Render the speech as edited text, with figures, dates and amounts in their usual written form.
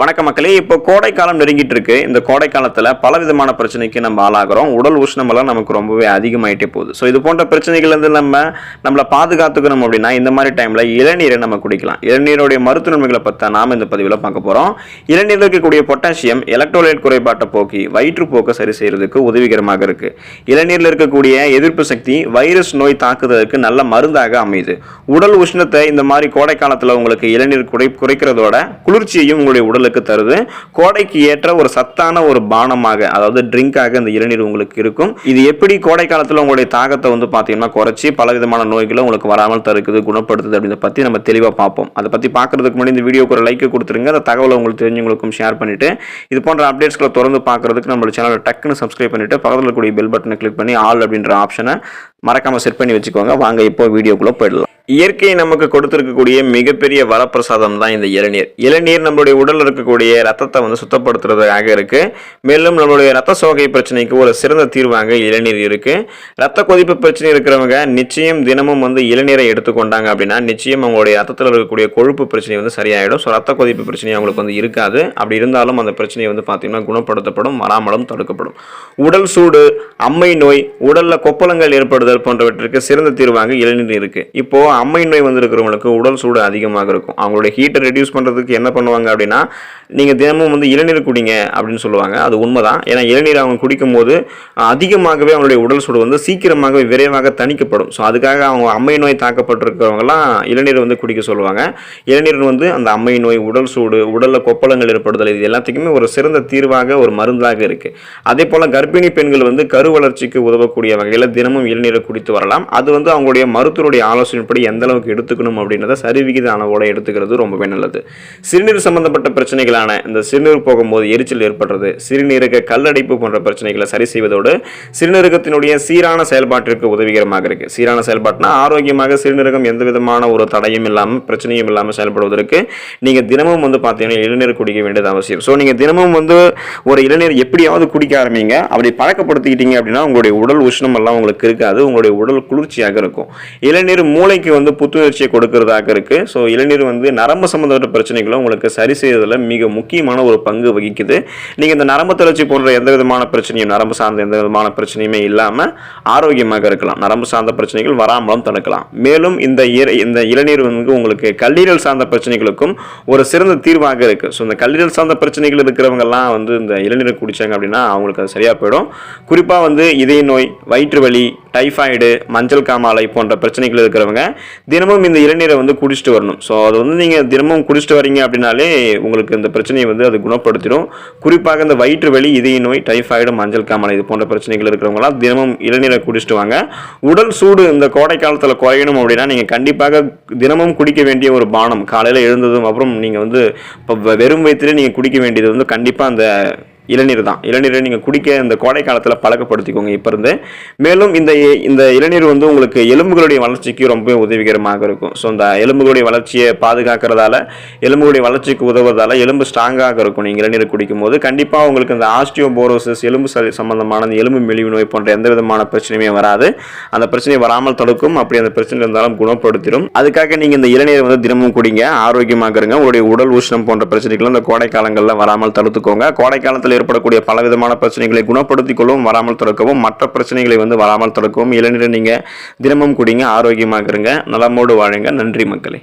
வணக்கம் மக்களே. இப்போ கோடை காலம் நெருங்கிட்டு இருக்கு. இந்த கோடை காலத்துல பலவிதமான பிரச்சனைக்கு நம்ம ஆளாகிறோம். உடல் உஷ்ணம் எல்லாம் நமக்கு ரொம்பவே அதிகமாயிட்டே போகுது. ஸோ இது போன்ற பிரச்சனைகள் இருந்து நம்மளை பாதுகாத்துக்கணும் அப்படின்னா இந்த மாதிரி டைம்ல இளநீரை நம்ம குடிக்கலாம். இளநீருடைய மருத்துவ நன்மைகளை பற்றி நாம இந்த பதிவில் பார்க்க போறோம். இளநீரில் இருக்கக்கூடிய பொட்டாசியம் எலக்ட்ரோலைட் குறைபாட்டை போக்கி வயிற்றுப்போக்கை சரி செய்யறதுக்கு உதவிகரமாக இருக்கு. இளநீரில் இருக்கக்கூடிய எதிர்ப்பு சக்தி வைரஸ் நோய் தாக்குதலுக்கு நல்ல மருந்தாக அமையுது. உடல் உஷ்ணத்தை இந்த மாதிரி கோடை காலத்துல உங்களுக்கு இளநீர் குறைக்கிறதோட குளிர்ச்சியையும் உங்களுடைய உடல் தருது. கோடைக்கு ஏற்ற ஒரு சத்தான ஒரு பானமாக, அதாவது ட்ரிங்காக இந்த இளநீர் உங்களுக்கு இருக்கும். இது எப்படி கோடை காலத்தில் உங்களுடைய தாகத்தை பாத்தீங்கன்னா குறைச்சி பலவிதமான நோய்களை உங்களுக்கு வராமல் தடுக்குது, குணப்படுத்துது அப்படின்றத பத்தி நம்ம தெளிவா பார்ப்போம். அதை பத்தி பார்க்கறதுக்கு முன்னாடி இந்த வீடியோக்கு ஒரு லைக் கொடுத்துருங்க. அந்த தகவலை உங்களுக்கு தெரிஞ்சவங்களுக்கும் ஷேர் பண்ணிட்டு இது போன்ற அப்டேட்ஸ்களை தொடர்ந்து பார்க்கறதுக்கு நம்மளோட சேனலை டக்குன்னு சப்ஸ்கிரைப் பண்ணிட்டு பக்கத்தில் இருக்கக்கூடிய பெல் பட்டனை கிளிக் பண்ணி ஆல் அப்படின்ற ஆப்ஷனை மறக்காம செட் பண்ணி வச்சுக்கோங்க. வாங்க இப்போ வீடியோக்குள்ள போயிடலாம். இயற்கை நமக்கு கொடுத்திருக்கக்கூடிய மிகப்பெரிய வரப்பிரசாதம் தான் இந்த இளநீர். இளநீர் நம்மளுடைய உடலில் இருக்கக்கூடிய ரத்தத்தை சுத்தப்படுத்துறதுக்காக இருக்கு. மேலும் நம்மளுடைய ரத்த சோகை பிரச்சனைக்கு ஒரு சிறந்த தீர்வாக இளநீர் இருக்கு. ரத்த கொதிப்பு பிரச்சனை இருக்கிறவங்க நிச்சயம் தினமும் இளநீரை எடுத்துக்கொண்டாங்க அப்படின்னா நிச்சயம் அவங்களுடைய ரத்தத்தில் இருக்கக்கூடிய கொழுப்பு பிரச்சனை சரியாயிடும். ஸோ ரத்த கொதிப்பு பிரச்சனை அவங்களுக்கு இருக்காது. அப்படி இருந்தாலும் அந்த பிரச்சனையை பார்த்தீங்கன்னா குணப்படுத்தப்படும், வராமலும் தடுக்கப்படும். உடல் சூடு, அம்மை நோய், உடல்ல கொப்பளங்கள் ஏற்படுதல் போன்றவற்றிற்கு சிறந்த தீர்வாக இளநீர் இருக்கு. இப்போ அம்மை நோய் இருக்கிறவங்களுக்கு உடல் சூடு அதிகமாக இருக்கும். அவங்களுடைய ஹீட்டை ரெடியூஸ் பண்றதுக்கு என்ன பண்ணுவாங்க அப்படின்னா நீங்க தினமும் இளநீர் குடிங்க அப்படின்னு சொல்லுவாங்க. அது உண்மைதான். ஏன்னா இளநீர் அவங்க குடிக்கும் போது அதிகமாகவே அவங்களுடைய உடல் சூடு சீக்கிரமாக விரைவாக தணிக்கப்படும். ஸோ அதுக்காக அவங்க அம்மை நோய் தாக்கப்பட்டிருக்கிறவங்கலாம் இளநீர் குடிக்க சொல்லுவாங்க. இளநீர் அந்த அம்மை நோய், உடல் சூடு, உடல்ல கொப்பளங்கள் ஏற்படுதல், இது எல்லாத்துக்குமே ஒரு சிறந்த தீர்வாக, ஒரு மருந்தாக இருக்கு. அதே போல கர்ப்பிணி பெண்கள் கரு வளர்ச்சிக்கு உதவக்கூடிய வகையில் தினமும் இளநீரை குடித்து வரலாம். அது அவங்களுடைய மருத்துவருடைய ஆலோசனைப்படி எந்த அளவுக்கு எடுத்துக்கணும் அப்படின்றத சரிவிகித அளவோட எடுத்துக்கிறது ரொம்பவே நல்லது. சிறுநீர் சம்பந்தப்பட்ட பிரச்சனைகளான இந்த சிறுநீர் போகும்போது எரிச்சல் ஏற்படுறது, சிறுநீரக கல்லடைப்பு போன்ற பிரச்சனைகளை சரி செய்வதோடு சிறுநீரகத்தினுடைய சீரான செயல்பாட்டிற்கு உதவிகரமாக இருக்கு. சீரான செயல்பாட்டுனா ஆரோக்கியமாக சிறுநீரகம் எந்த விதமான ஒரு தடையும் இல்லாமல், பிரச்சனையும் இல்லாமல் செயல்படுவதற்கு நீங்க தினமும் பார்த்தீங்கன்னா இளநீர் குடிக்க வேண்டியது அவசியம். ஸோ நீங்க தினமும் ஒரு இளநீர் எப்படியாவது குடிக்க ஆரம்பிங்க. அப்படி பழக்கப்படுத்திக்கிட்டீங்க அப்படின்னா உங்களுடைய உடல் உஷ்ணம் எல்லாம் உங்களுக்கு இருக்காது. உங்களுடைய உடல் குளிர்ச்சியாக இருக்கும். இளநீர் மூளைக்கு புத்துணர்ச்சியை கொடுக்கிறதாக இருக்கு. ஸோ இளநீர் நரம்பு சம்பந்தப்பட்ட பிரச்சனைகளும் உங்களுக்கு சரி செய்வதில் மிக முக்கியமான ஒரு பங்கு வகிக்குது. நீங்க இந்த நரம்பு தளர்ச்சி போன்ற எந்த விதமான பிரச்சனையும், நரம்பு சார்ந்த எந்த விதமான பிரச்சனையுமே இல்லாம ஆரோக்கியமாக இருக்கலாம். நரம்பு சார்ந்த பிரச்சனைகள் வராமலும் தடுக்கலாம். மேலும் இந்த இளநீர் உங்களுக்கு கல்லீரல் சார்ந்த பிரச்சனைகளுக்கும் ஒரு சிறந்த தீர்வாக இருக்கு. ஸோ இந்த கல்லீரல் சார்ந்த பிரச்சனைகள் இருக்கிறவங்க எல்லாம் இந்த இளநீரை குடிச்சாங்க அப்படின்னா அவங்களுக்கு அது சரியா போயிடும். குறிப்பா இதய நோய், வயிற்று வலி, டைஃபாய்டு, மஞ்சள் காமாலை போன்ற பிரச்சனைகள் இருக்கிறவங்க தினமும் இந்த இளநீரை குடிச்சிட்டு வரணும். ஸோ அது நீங்க தினமும் குடிச்சிட்டு வரீங்க அப்படின்னாலே உங்களுக்கு இந்த பிரச்சனையை அது குணப்படுத்திடும். குறிப்பாக இந்த வயிற்று வலி, இதய நோய், டைஃபாய்டு, மஞ்சள் காமாலை இது போன்ற பிரச்சனைகள் இருக்கிறவங்களாம் தினமும் இளநீரை குடிச்சிட்டு வாங்க. உடல் சூடு இந்த கோடை காலத்தில் குறையணும் அப்படின்னா நீங்க கண்டிப்பாக தினமும் குடிக்க வேண்டிய ஒரு பானம், காலையில் எழுந்ததும் அப்புறம் நீங்க வெறும் வயிற்றிலே நீங்க குடிக்க வேண்டியது கண்டிப்பா அந்த இளநீர் தான். இளநீரை நீங்கள் குடிக்க இந்த கோடை காலத்தில் பழக்கப்படுத்திக்கோங்க இப்போ இருந்து. மேலும் இந்த இளநீர் உங்களுக்கு எலும்புகளுடைய வளர்ச்சிக்கு ரொம்ப உதவிகரமாக இருக்கும். ஸோ இந்த எலும்புகளுடைய வளர்ச்சியை பாதுகாக்கிறதால, எலும்புகளுடைய வளர்ச்சிக்கு உதவுவதால எலும்பு ஸ்ட்ராங்காக இருக்கும். நீங்கள் இளநீரை குடிக்கும் போது கண்டிப்பாக உங்களுக்கு இந்த ஆஸ்டியோபோரோசிஸ், எலும்பு சம்பந்தமான எலும்பு மெலிவு நோய் போன்ற எந்த விதமான பிரச்சனையுமே வராது. அந்த பிரச்சனை வராமல் தடுக்கும். அப்படி அந்த பிரச்சனை இருந்தாலும் குணப்படுத்திடும். அதுக்காக நீங்கள் இந்த இளநீரை தினமும் குடிங்க, ஆரோக்கியமாக இருங்க. உங்களுடைய உடல் உஷ்ணம் போன்ற பிரச்சனைகளும் இந்த கோடை காலங்களில் வராமல் தடுத்துக்கோங்க. கோடை காலத்தில் ஏற்படக்கூடிய பலவிதமான பிரச்சனைகளை குணப்படுத்திக் கொள்ளவும், வராமல் தடுக்கவும், மற்ற பிரச்சனைகளை வராமல் தடுக்கவும் இளநீரை நீங்க தினமும் குடிங்க, ஆரோக்கியமாக இருங்க, நலமோடு வாழுங்க. நன்றி மக்களே.